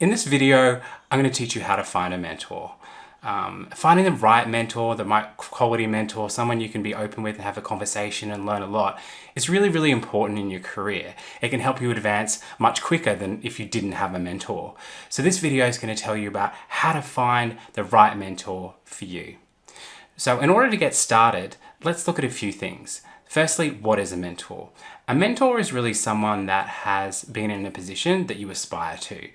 In this video, I'm going to teach you how to find a mentor. Finding the right mentor, the right quality mentor, someone you can be open with and have a conversation and learn a lot is really, really important in your career. It can help you advance much quicker than if you didn't have a mentor. So this video is going to tell you about how to find the right mentor for you. So in order to get started, let's look at a few things. Firstly, what is a mentor? A mentor is really someone that has been in a position that you aspire to.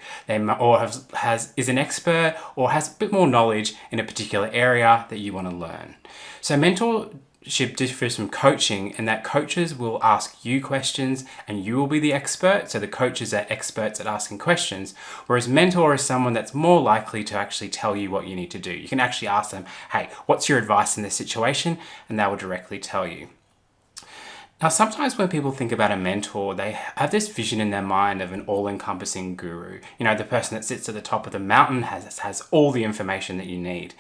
Is an expert or has a bit more knowledge in a particular area that you want to learn. So mentorship differs from coaching in that coaches will ask you questions and you will be the expert. So the coaches are experts at asking questions, whereas mentor is someone that's more likely to actually tell you what you need to do. You can actually ask them, hey, what's your advice in this situation? And they will directly tell you. Now, sometimes when people think about a mentor, they have this vision in their mind of an all-encompassing guru. You know, the person that sits at the top of the mountain has all the information that you need.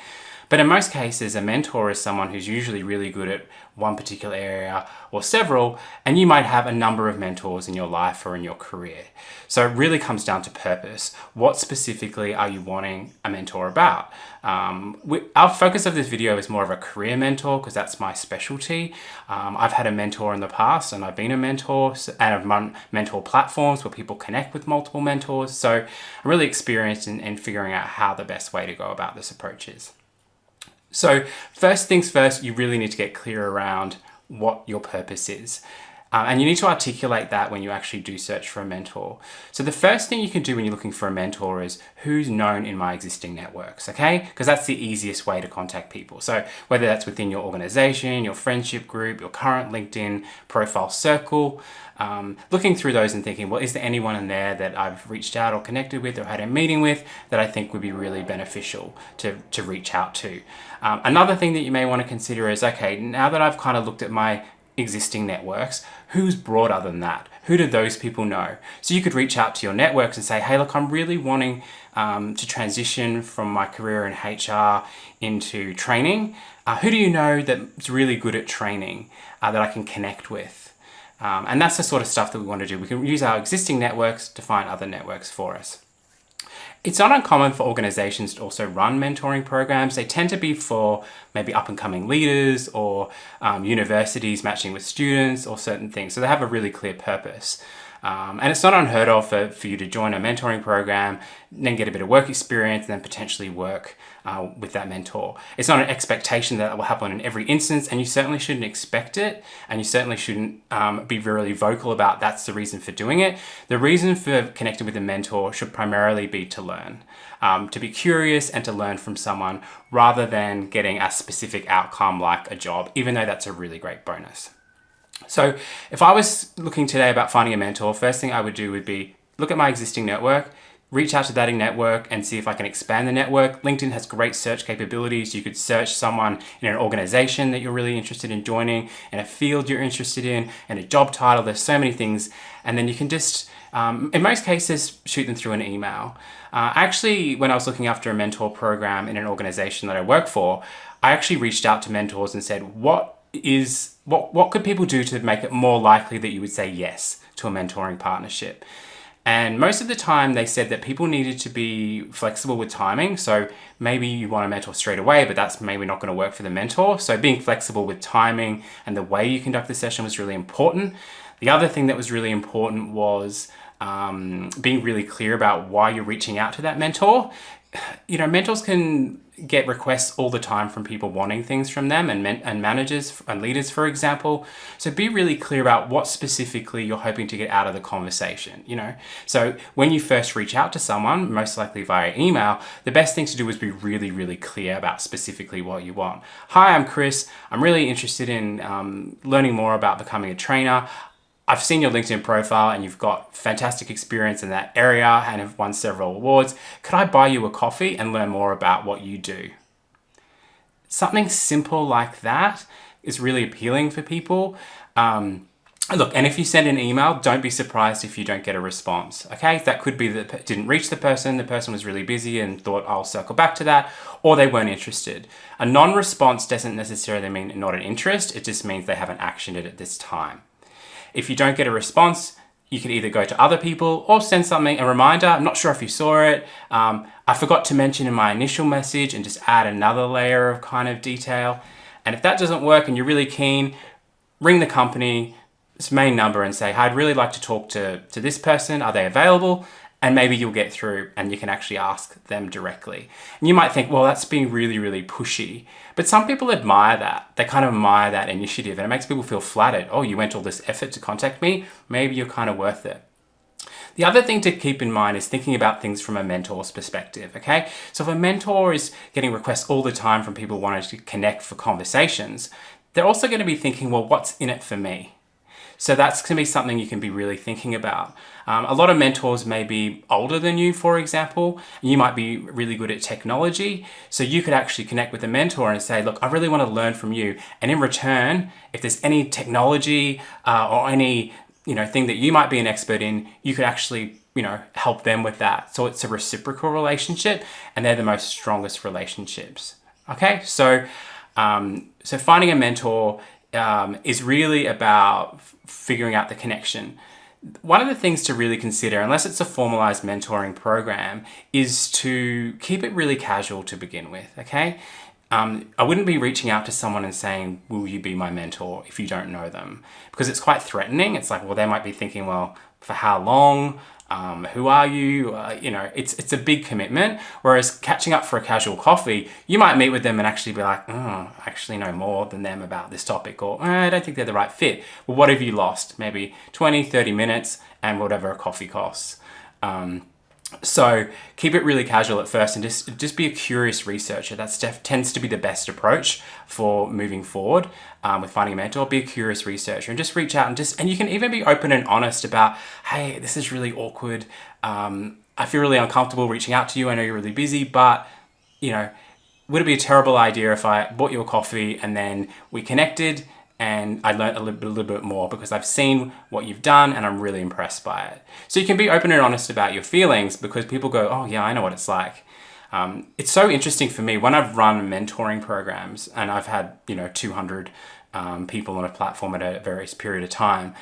But in most cases, a mentor is someone who's usually really good at one particular area or several, and you might have a number of mentors in your life or in your career. So it really comes down to purpose. What specifically are you wanting a mentor about? Our focus of this video is more of a career mentor because that's my specialty. I've had a mentor in the past and I've been a mentor and I've run mentor platforms where people connect with multiple mentors. So I'm really experienced in figuring out how the best way to go about this approach is. So first things first, you really need to get clear around what your purpose is. And you need to articulate that when you actually do search for a mentor. So the first thing you can do when you're looking for a mentor is who's known in my existing networks, okay? Because that's the easiest way to contact people. So whether that's within your organization, your friendship group, your current LinkedIn profile circle, looking through those and thinking, well, is there anyone in there that I've reached out or connected with or had a meeting with that I think would be really beneficial to reach out to? Another thing that you may want to consider is, okay, now that I've kind of looked at my existing networks, who's broader than that? Who do those people know? So you could reach out to your networks and say, hey, look, I'm really wanting to transition from my career in HR into training. Who do you know that's really good at training that I can connect with? And that's the sort of stuff that we want to do. We can use our existing networks to find other networks for us. It's not uncommon for organizations to also run mentoring programs. They tend to be for maybe up-and-coming leaders or universities matching with students or certain things. So they have a really clear purpose. And it's not unheard of for you to join a mentoring program, then get a bit of work experience, and then potentially work with that mentor. It's not an expectation that will happen in every instance, and you certainly shouldn't expect it, and you certainly shouldn't be really vocal about that's the reason for doing it. The reason for connecting with a mentor should primarily be to learn, to be curious and to learn from someone rather than getting a specific outcome like a job, even though that's a really great bonus. So if I was looking today about finding a mentor, first thing I would do would be look at my existing network, reach out to that network and see if I can expand the network. LinkedIn has great search capabilities. You could search someone in an organization that you're really interested in joining, in a field you're interested in a job title. There's so many things. And then you can just, in most cases, shoot them through an email. Actually, when I was looking after a mentor program in an organization that I work for, I actually reached out to mentors and said, what could people do to make it more likely that you would say yes to a mentoring partnership? And most of the time they said that people needed to be flexible with timing. So maybe you want a mentor straight away, but that's maybe not going to work for the mentor. So being flexible with timing and the way you conduct the session was really important. The other thing that was really important was being really clear about why you're reaching out to that mentor. You know, mentors can get requests all the time from people wanting things from them and managers and leaders, for example. So be really clear about what specifically you're hoping to get out of the conversation, you know. So when you first reach out to someone, most likely via email, the best thing to do is be really, really clear about specifically what you want. Hi, I'm Chris. I'm really interested in learning more about becoming a trainer. I've seen your LinkedIn profile and you've got fantastic experience in that area and have won several awards. Could I buy you a coffee and learn more about what you do? Something simple like that is really appealing for people. Look, and if you send an email, don't be surprised if you don't get a response, okay? That could be that it didn't reach the person was really busy and thought I'll circle back to that, or they weren't interested. A non-response doesn't necessarily mean not an interest, it just means they haven't actioned it at this time. If you don't get a response, you can either go to other people or send something, a reminder. I'm not sure if you saw it. I forgot to mention in my initial message and just add another layer of kind of detail. And if that doesn't work and you're really keen, ring the company's main number and say, "Hi, I'd really like to talk to this person. Are they available?" And maybe you'll get through and you can actually ask them directly. And you might think, well, that's being really, really pushy. But some people admire that. They kind of admire that initiative and it makes people feel flattered. Oh, you went all this effort to contact me. Maybe you're kind of worth it. The other thing to keep in mind is thinking about things from a mentor's perspective, okay? So if a mentor is getting requests all the time from people wanting to connect for conversations, they're also going to be thinking, well, what's in it for me? So that's going to be something you can be really thinking about. A lot of mentors may be older than you, for example. You might be really good at technology. So you could actually connect with a mentor and say, look, I really want to learn from you. And in return, if there's any technology or any thing that you might be an expert in, you could actually help them with that. So it's a reciprocal relationship and they're the most strongest relationships. Okay, so finding a mentor is really about figuring out the connection. One of the things to really consider, unless it's a formalized mentoring program, is to keep it really casual to begin with, okay? I wouldn't be reaching out to someone and saying, will you be my mentor, if you don't know them? Because it's quite threatening. It's like, well, they might be thinking, well, for how long? Who are you? It's a big commitment. Whereas catching up for a casual coffee, you might meet with them and actually be like, I actually know more than them about this topic, or I don't think they're the right fit. Well, what have you lost? Maybe 20, 30 minutes and whatever a coffee costs. So keep it really casual at first and just be a curious researcher. That tends to be the best approach for moving forward with finding a mentor. Be a curious researcher and just reach out and you can even be open and honest about, hey, this is really awkward. I feel really uncomfortable reaching out to you. I know you're really busy, but would it be a terrible idea if I bought you a coffee and then we connected and I learned a little bit more because I've seen what you've done and I'm really impressed by it. So you can be open and honest about your feelings because people go, oh yeah, I know what it's like. It's so interesting for me when I've run mentoring programs and I've had 200 people on a platform at a various period of time.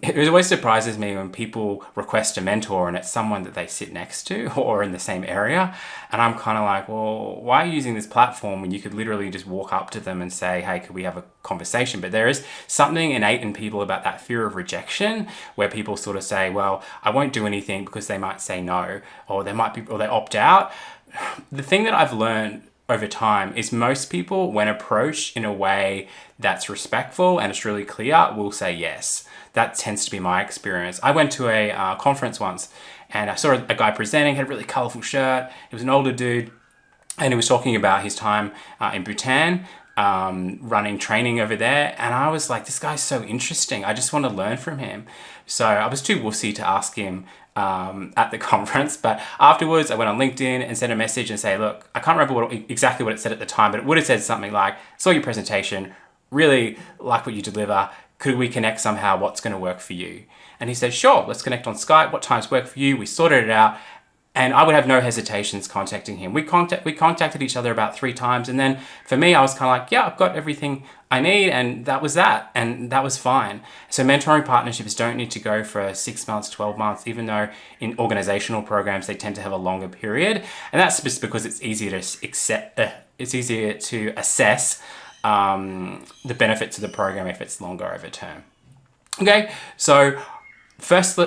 It always surprises me when people request a mentor and it's someone that they sit next to or in the same area. And I'm kind of like, well, why are you using this platform when you could literally just walk up to them and say, hey, could we have a conversation? But there is something innate in people about that fear of rejection where people sort of say, well, I won't do anything because they might say no, or they opt out. The thing that I've learned over time is most people, when approached in a way that's respectful and it's really clear, will say yes. That tends to be my experience. I went to a conference once and I saw a guy presenting, had a really colorful shirt. He was an older dude and he was talking about his time in Bhutan, running training over there. And I was like, this guy's so interesting. I just want to learn from him. So I was too wussy to ask him at the conference, but afterwards I went on LinkedIn and sent a message and say, look, I can't remember exactly what it said at the time, but it would have said something like, saw your presentation, really like what you deliver. Could we connect somehow? What's going to work for you? And he said, sure, let's connect on Skype. What times work for you? We sorted it out. And I would have no hesitations contacting him. We contacted each other about 3 times. And then for me, I was kind of like, yeah, I've got everything I need. And that was that. And that was fine. So mentoring partnerships don't need to go for 6 months, 12 months, even though in organizational programs, they tend to have a longer period. And that's just because it's easier to assess the benefits of the program if it's longer over term. Okay, so first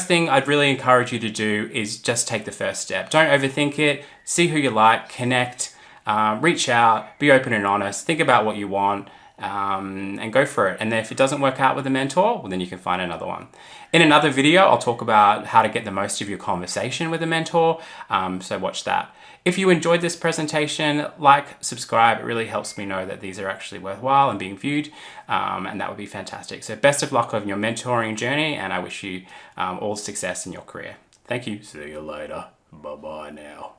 thing I'd really encourage you to do is just take the first step. Don't overthink it. See who you like, connect, reach out, be open and honest, think about what you want, and go for it. And then if it doesn't work out with a mentor, well, then you can find another one. In another video, I'll talk about how to get the most of your conversation with a mentor, so watch that. If you enjoyed this presentation, like, subscribe. It really helps me know that these are actually worthwhile and being viewed, and that would be fantastic. So best of luck on your mentoring journey, and I wish you all success in your career. Thank you. See you later. Bye-bye now.